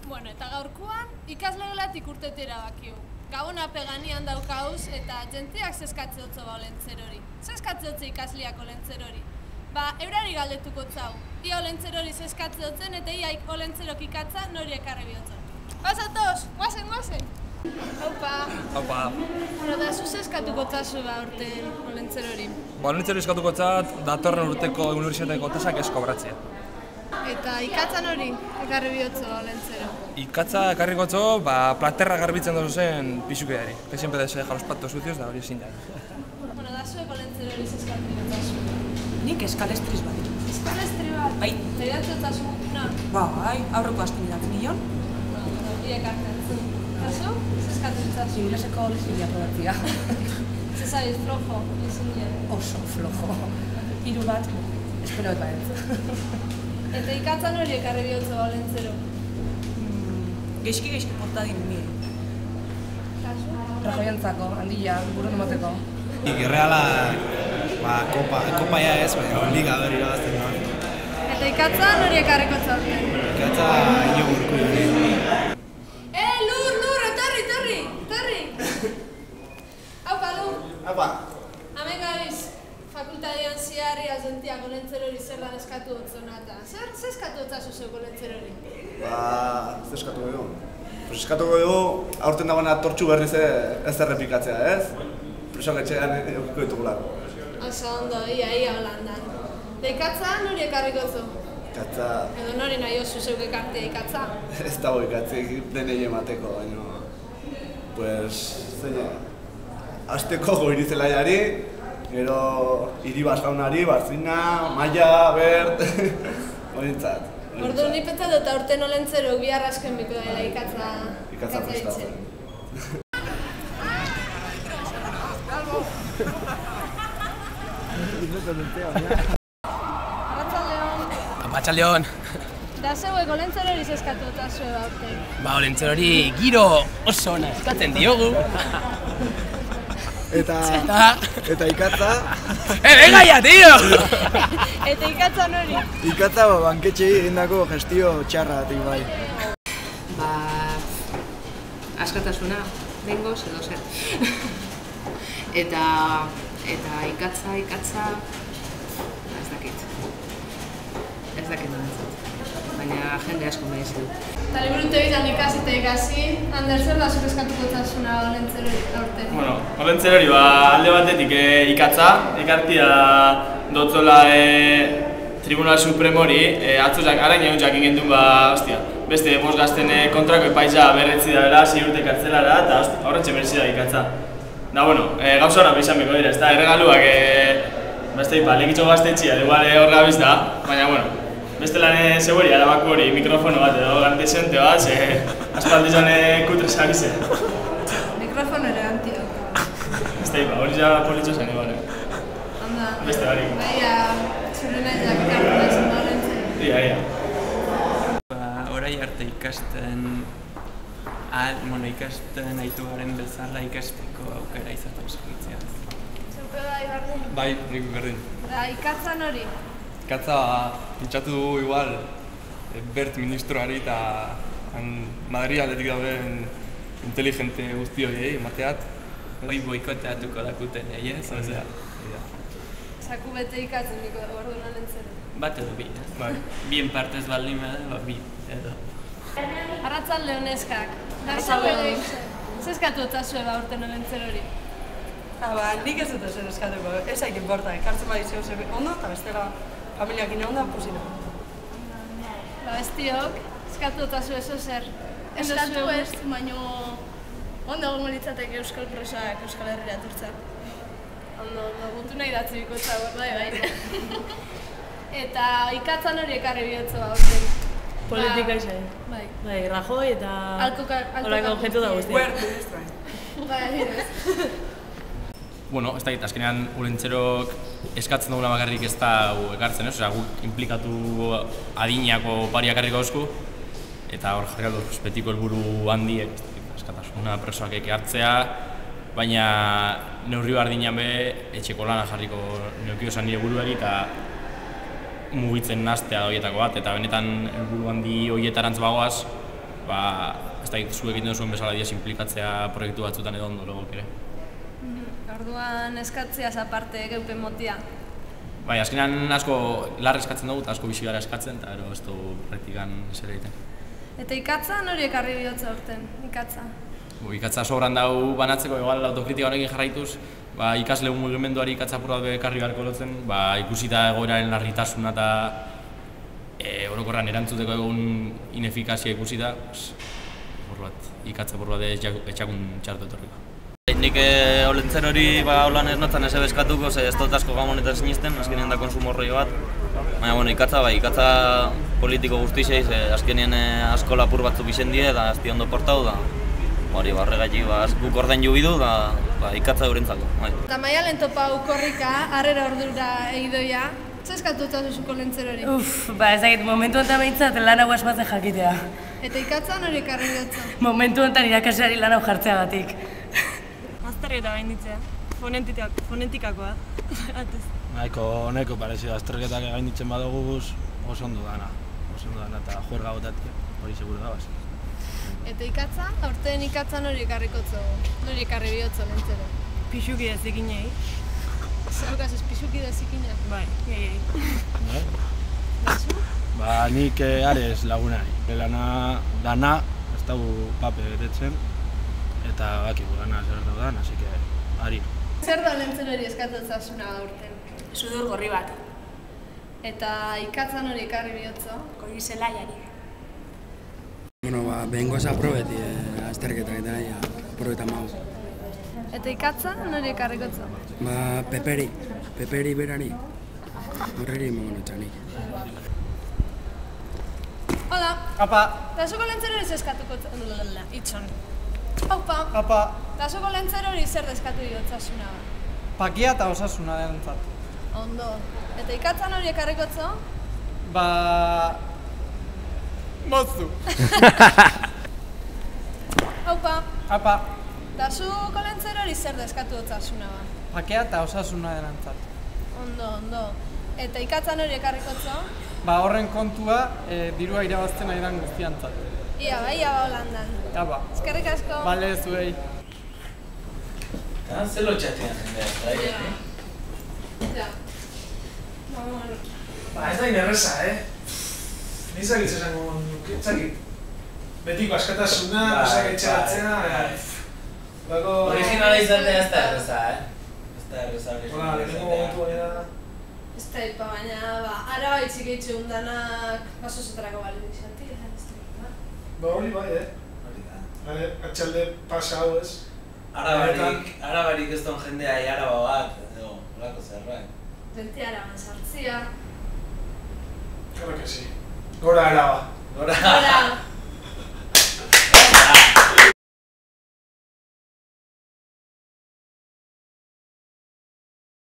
Bueno, eta gaurkoan ikaslegelatik urtetera bakiu. Gabona peganian daukauz eta jentziak zeskatze hotzo ba olentzerori. Zeskatze hotze ikasliak olentzerori. Ba, eurari galdetuko zau. Ia olentzerori zeskatze hotzen eta iaik olentzerok ikatza nori ekarri bihotzen. Basatoz, guazen! Haupa! Haupa! Bueno, da, zu zeskatuko zazu ba urten olentzerori? Ba, olentzerori eskatuko zat, datorren urteko unibertsitateko tasak ez kobratzea. Eta ikatzan hori ekarri bihotzo olentzero? Ikatza ekarri gotzo, ba, platerra garbitzen dozu zen pixukeari. Que siempre deja los platos sucios da hori ezin da. Bueno, da zuek olentzerori zeskatu bihotzazu? Nik eskalestriz bat. Eskalestri bat? Bai. Eta idatzi otzazu? Bai, aurreko asten idatzi nion. Hori ekartzen zu. Kaso? Zeskatu bihotzazu? Ingleseko lizinia probatzia. Zezariz flojo, lizinia. Oso flojo. 3 bat, espero eta ez. Eta ikatzan hori ekarri bihotzo olentzero? Geizki portadin nire. Kaso? Rajoiantzako, handia, burun emateko. Irreala, kopa ya ez, liga hori irabazten da. Eta ikatzan hori ekarriko zauten? Ikatza iogurku hori. Lur, etorri! Haupa, Lur! Haupa! Hemen gabiz, fakultatean ziarri azentiak olentzerori zer lan eskatu hotzonata. Zer eskatu hotzazu zeuk olentzerori? Zer eskatu gehiago? Eskatu gehiago, aurten dagoena tortxu berriz ez errepikatzea, ez? Presoak etxean eukiko ditugulako. Oso ondo, ia holandan. Da ikatzan hori ekarriko zu? Ikatza... Edo nori nahi oso zeuk ekartea ikatza? Ez dago ikatzik denei emateko, baina... Pues... zein... Azteko goirizelaiari, gero Iribas jaunari, Barzina, Maia, Bert... Horientzat. Ordu ni pentsa dut aurten olentzero bihar asken biko dela ikatza... Ikatza prestatzen. Arratsaldeon. Da zeuek olentzerori zeskatu hotzazu aurten? Ba, olentzerori giro oso ona eskatzen diogu. Eta ikatza... Venga ya, tío! Eta ikatzan hori? Ikatza banketxei egindako gestio txarratik bai. Ba... askatasuna, behingoz edo zer. Eta ikatza... ez dakit baina jende asko merezi du. Eta liburute bizan ikasi, Ander, zer da zuk eskatuko hotzazuna olentzerori aurten? Bueno, olentzerori alde batetik ikatza, ekartia dotzola Tribunal Supremori, atzuzak arain egun jakin gendun beste bost gazten kontrako epaitza berretzi da bera, 6 urte kartzelara, eta horretxe merezi da ikatza. Da, bueno, gauza horan izan beko dira, ez da, erregaluak beste lekitxo gaztetxia, hor gabiz da, baina, bueno, beste lan zegoeri, arabako hori, mikrofono bat edo gantesente bat, aspaldi zan kutre zabize. Mikrofono elegantio. Ez da, hori ja politxo zen, Onda. Beste barik. Baina, zure nahi jakitarko da izan da olentzero. Ia. Orai arte ikasten aitu garen bezala ikasteko aukera izaten segitzea. Zeupe bai berdin? Bai, nik berdin. Da, ikatzan hori? Ikatza pintxatu dugu igual Bert ministroari eta Madrid aldetik dauden inteligente guzti horiei, emateat. Hoi boikoteatuko dakuten, ez? Zaku bete ikatzen niko orduan olentzero. Bat edo bi, ez? Bai. Bien partez baldin bada, bi edo. Arratzalde honeskak. Da, zeuek zeskatu hotzazue aurten olentzerori? Nik ez dut ezer eskatuko, ez haik inporta, ekartzen badizio zer ondo eta bestela familiakin egon da, posina. Ba, bestiok, eskatu hotazu eso zer? Eskatu ez, baina ondo egongo litzateke euskal presoak Euskal Herria etortzea. Ondo, gutu nahi datzi biko txago, bai. Eta ikatzan hori ekarri bihotzo aurten. Politika izan. Bai. Rajoy eta... Horako objektu da guztia. Huert, ministroa. Bai, Bueno, ez dakit, azkenean olentzerok eskatzen duguna bakarrik ez da ekartzen, ez? Osea, guk implikatu adinako pariak ekarriko dauzku eta hor jarri aldo betiko helburu handiek, askatasuna presoak hartzea, baina neurri bardinean be etxeko lana jarriko neukio esan nire buruari eta mugitzen nastea horietako bat, eta benetan helburu handi horietarantz bagoaz, ez da zuek egiten duzuen bezala diaz implikatzea proiektu batzutan edo ondo logok ere. Orduan eskatziaz aparte geupen motia. Bai, azkenean asko larri eskatzen dugu eta asko bizi gara eskatzen, eta ez dugu praktikan zer egiten. Eta ikatza nori ekarri bihotza urten, ikatza? Ikatza sobran dau banatzeko, igual autokritika honekin jarraituz, ikasle mugimenduari ikatza apur bat ekarri beharko lotzen, ikusita egoeraren larritasuna eta orokorran erantzuteko egun inefikazia ikusita, ikatza apur bat etxakun txartu etorriko. Nik olentzen hori holan ez notzen ez ebeskatuko, ez dut asko gamonetan sinisten, azkenean da konsumorroi bat. Baina, ikatza politiko guztizeiz, azkenean asko lapur batzuk izen die, da azti ondo portau, da hori barregatik guk orden jubidu, da ikatza eurentzako. Eta maialen topa korrika, harrera ordura egidoia, zer eskatu zuzuko lentzer hori? Ez dakit, momentu honetan behintzat lan hau asmatzen jakitea. Eta ikatza nori ekarri bihotza? Momentu honetan irakasleari lan hau jartzeagatik. Azterketa gainditzea, fonetikakoa. Nahiko parezio, azterketak gainditzen badoguz oso ondo dana eta juerga gotatik, hori seguru gabaz. Eta ikatza, aurten ikatza nori ekarrikotzo, nori ekarri bihotzo lentzero? Pixukide zikinei. Zaukaz ez pixukide zikina? Bai, gehiagin. Nik Ares lagunari, dana ez dugu pape betetzen, eta bakigu dana zer daudan, así que ari. Zer da lentzerori eskatotzasuna aurten? Sudur gorri bat. Eta ikatza nori ekarri bihotzo? Gorri zelaiari. Behingoz aprobeti, azterketak eta nahi, aprobeta mau. Eta ikatza nori ekarrikotzo? Peperi berari. Horreri emango notxanik. Hola. Apa. Eta zuko lentzerori zer eskatuko itxon. Aupa. Apa. Eta zuko lentzerori zer deskatu bihotzasuna? Pakia eta osasuna dentzat. Ondo. Eta ikatza nori ekarrikotzo? Moztu. Aupa. Apa. Eta zuko lentzerori zer deskatu bihotzasuna? Pakia eta osasuna dentzat. Ondo. Eta ikatza nori ekarrikotzo? Horren kontua, dirua irabazten nahi dan guztiantzat. Ia ba holandan. Aba. Eskerrik asko. Bale, zuei. Zer lotxatzen jendea, Ja. Ez da inerreza, Nizak esango nuke, betiko askatasuna, osak etxeratzea, originala izatea ez da erreza, Ez da erreza originala izatea. Ez da ipa, baina, araba itxik eitxe undanak basozetarako bali dixanti, hori bai, atxalde pasa hau ez. Arabarik ez don jendea araba bat, edo, holako zerbait. Benti araban sartzia. Claro que sí. Gora araba. Gora.